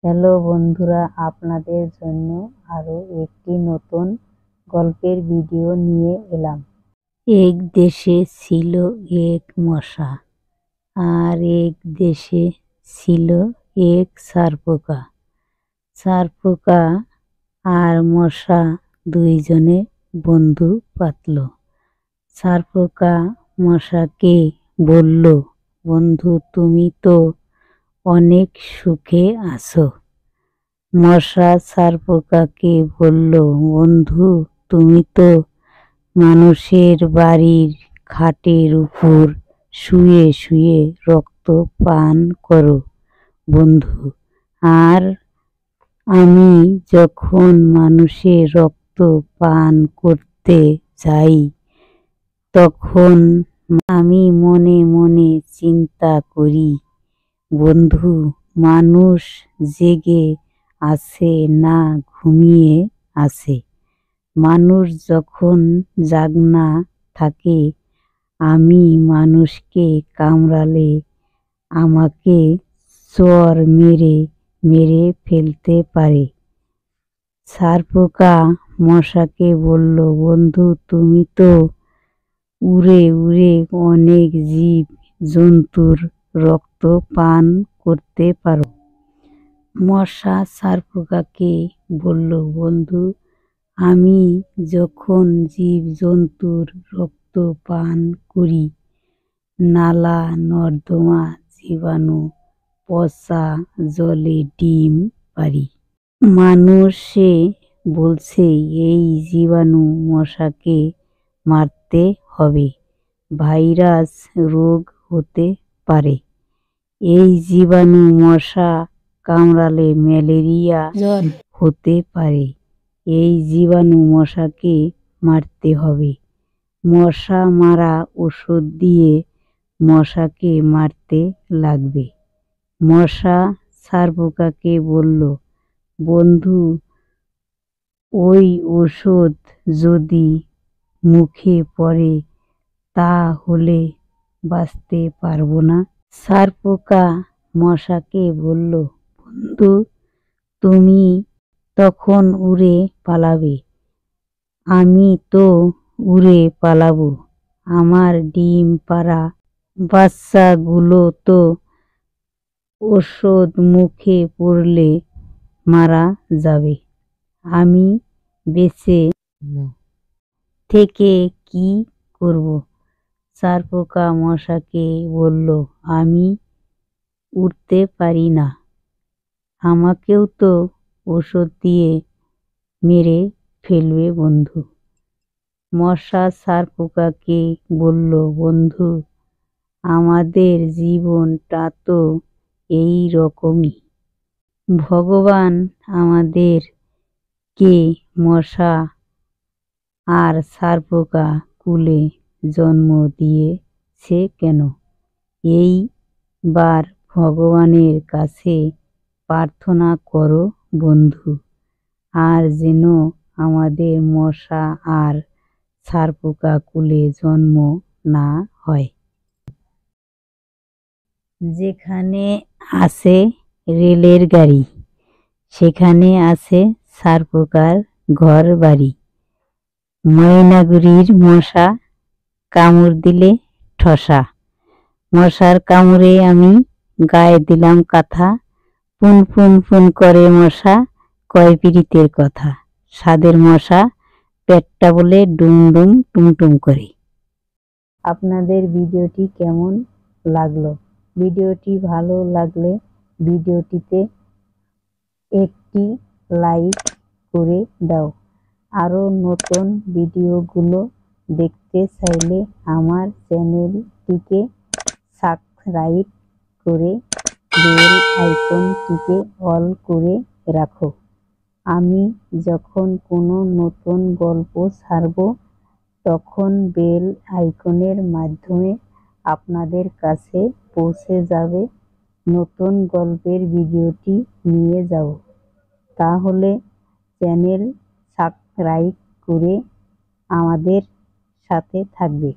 Hello বন্ধুরা, আপনাদের জন্য আরো একটি নতুন গল্পের ভিডিও নিয়ে এলাম। এক দেশে ছিল এক মশা, আর এক দেশে ছিল এক সারপোকা। সারপোকা আর মশা দুইজনে বন্ধু পাতল। সারপোকা মশাকে বলল, বন্ধু তুমি তো অনেক সুখে আছো। মশা সারপোকাকে বলল, বন্ধু তুমি তো মানুষের বাড়ির খাটের উপর শুয়ে শুয়ে রক্ত পান করো বন্ধু, আর আমি যখন মানুষের রক্ত পান করতে যাই তখন আমি মনে মনে চিন্তা করি, বন্ধু মানুষ জেগে আছে না ঘুমিয়ে আছে। মানুষ যখন জাগনা থাকে আমি মানুষকে কামড়ালে আমাকে চর মেরে মেরে ফেলতে পারে। সারপোকা মশাকে বলল, বন্ধু তুমি তো উড়ে উড়ে অনেক জীব জন্তুর রক্ত পান করতে পারো। মশা সারপোকাকে বলল, বন্ধু আমি যখন জীব জন্তুর রক্ত পান করি নালা নর্দমা জীবাণু পচা জলে ডিম পারি। মানুষে বলছে এই জীবাণু মশাকে মারতে হবে, ভাইরাস রোগ হতে পারে। এই জীবাণু মশা কামড়ালে ম্যালেরিয়া হতে পারে। এই জীবাণু মশাকে মারতে হবে। মশা মারা ওষুধ দিয়ে মশাকে মারতে লাগবে। মশা সারপোকাকে বলল, বন্ধু ওই ওষুধ যদি মুখে পড়ে তাহলে বাঁচতে পারবো না। সারপোকা মশাকে বলল, বন্ধু তুমি তখন উড়ে পালাবে, আমি তো উড়ে পালাবো। আমার ডিম পাড়া বাচ্চাগুলো তো ওষুধ মুখে পড়লে মারা যাবে। আমি বেঁচে থেকে কি করব? সারপোকা মশাকে বলল, আমি উড়তে পারি না, আমাকেও তো ওষুধ দিয়ে মেরে ফেলবে বন্ধু। মশা সারপোকাকে বলল, বন্ধু আমাদের জীবনটা তো এই রকমই। ভগবান আমাদের কে মশা আর সারপোকা কুলে জন্ম দিয়েছে কেন? এইবার ভগবানের কাছে প্রার্থনা করো বন্ধু, আর যেন আমাদের মশা আর সারপোকা কুলে জন্ম না হয়। যেখানে আছে রেলের গাড়ি সেখানে আছে সারপোকার ঘর বাড়ি। ময়নাগুড়ির মশা কামড় দিলে ঠসা, মশার কামড়ে আমি গায়ে দিলাম কাঁথা। পুন পুন পুন করে মশা কয় পীড়িতের কথা, সাদের মশা পেটটা বলে ডুম ডুম টুমটুম করে। আপনাদের ভিডিওটি কেমন লাগলো? ভিডিওটি ভালো লাগলে ভিডিওটিতে একটি লাইক করে দাও। আরো নতুন ভিডিওগুলো দেখতে চাইলে আমার চ্যানেলটিকে সাবস্ক্রাইব করে বেল আইকনটিকে অল করে রাখো। আমি যখন কোনো নতুন গল্প ছাড়ব তখন বেল আইকনের মাধ্যমে আপনাদের কাছে পৌঁছে যাবে, নতুন গল্পের ভিডিওটি নিয়ে যাব। তাহলে চ্যানেল সাবস্ক্রাইব করে আমাদের সাথে থাকবে।